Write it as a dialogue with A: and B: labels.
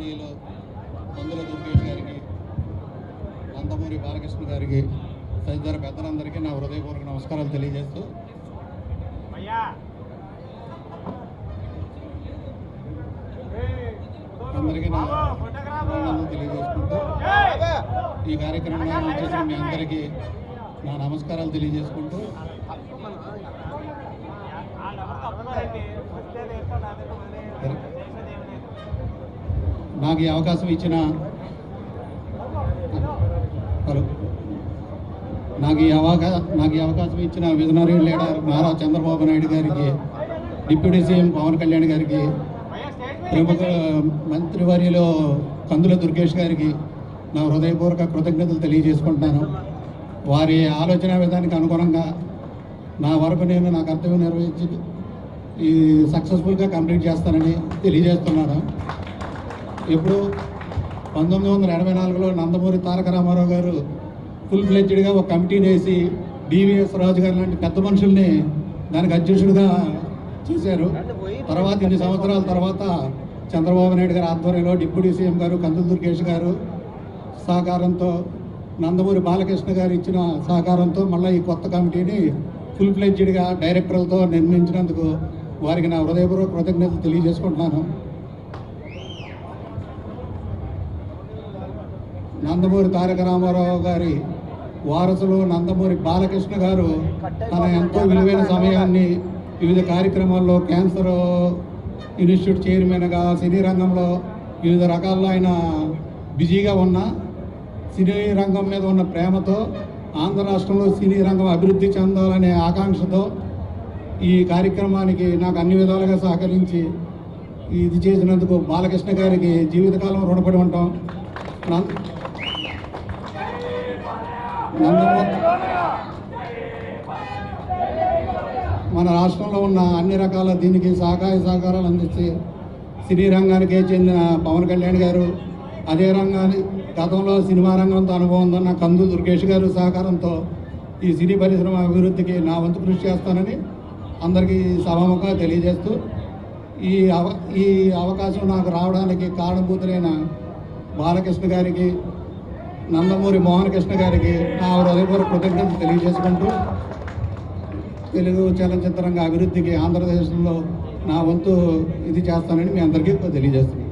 A: గౌరవనీయులు కందుల దుర్గేష్ గారికి, నందమూరి బాలకృష్ణ గారికి, తదితర పెద్దలందరికీ నా హృదయపూర్వక నమస్కారాలు తెలియజేస్తూ అందరికీ నా తెలియజేసుకుంటూ ఈ కార్యక్రమంలో వచ్చేసిన మీ అందరికీ నా నమస్కారాలు తెలియజేసుకుంటూ నాకు ఈ అవకాశం ఇచ్చిన విజనరీ లీడర్ నారా చంద్రబాబు నాయుడు గారికి, డిప్యూటీ సీఎం పవన్ కళ్యాణ్ గారికి, ప్రముఖ మంత్రివర్యులు కందుల దుర్గేష్ గారికి నా హృదయపూర్వక కృతజ్ఞతలు తెలియజేసుకుంటున్నాను. వారి ఆలోచన విధానానికి అనుగుణంగా నా వరకు నేను నా కర్తవ్యం నిర్వహించి ఈ సక్సెస్ఫుల్గా కంప్లీట్ చేస్తానని తెలియజేస్తున్నాను. ఇప్పుడు 1984లో నందమూరి తారక రామారావు గారు ఫుల్ ఫ్లెడ్జ్డ్గా ఒక కమిటీని వేసి డివిఎస్ రాజు గారు లాంటి పెద్ద మనుషుల్ని దానికి అధ్యక్షుడిగా చేశారు. తర్వాత ఇన్ని సంవత్సరాల తర్వాత చంద్రబాబు నాయుడు గారి ఆధ్వర్యంలో డిప్యూటీ సీఎం గారు కందుల దుర్గేష్ గారు సహకారంతో, నందమూరి బాలకృష్ణ గారు ఇచ్చిన సహకారంతో మళ్ళీ ఈ కొత్త కమిటీని ఫుల్ ఫ్లెడ్జ్డ్గా డైరెక్టర్లతో నిర్మించినందుకు వారికి నా హృదయపూర్వక కృతజ్ఞతలు తెలియజేసుకుంటున్నాను. నందమూరి తారక రామారావు గారి వారసులు నందమూరి బాలకృష్ణ గారు తన ఎంతో విలువైన సమయాన్ని వివిధ కార్యక్రమాల్లో, క్యాన్సర్ ఇన్స్టిట్యూట్ చైర్మన్గా, సినీ రంగంలో వివిధ రకాల్లో ఆయన బిజీగా ఉన్న, సినీ రంగం మీద ఉన్న ప్రేమతో ఆంధ్ర రాష్ట్రంలో సినీ రంగం అభివృద్ధి చెందాలనే ఆకాంక్షతో ఈ కార్యక్రమానికి నాకు అన్ని విధాలుగా సహకరించి ఇది చేసినందుకు బాలకృష్ణ గారికి జీవితకాలం రుణపడి ఉంటాం. మన రాష్ట్రంలో ఉన్న అన్ని రకాల దీనికి సహకారాలు అందిస్తే సినీ రంగానికే చెందిన పవన్ కళ్యాణ్ గారు, అదే రంగాన్ని గతంలో సినిమా రంగంతో అనుభవం ఉందన్న కందుల దుర్గేష్ గారు సహకారంతో ఈ సినీ పరిశ్రమ అభివృద్ధికి నా వంతు కృషి చేస్తానని అందరికీ సభాముఖంగా తెలియజేస్తూ ఈ అవకాశం నాకు రావడానికి కారణభూతులైన బాలకృష్ణ గారికి, నందమూరి మోహన్ కృష్ణ గారికి నా హృదయపూర్వక కృతజ్ఞతలు తెలియజేసుకుంటూ తెలుగు చలనచిత్రంగా అభివృద్ధికి ఆంధ్రదేశంలో నా వంతు ఇది చేస్తానని మీ అందరికీ తెలియజేస్తున్నాను.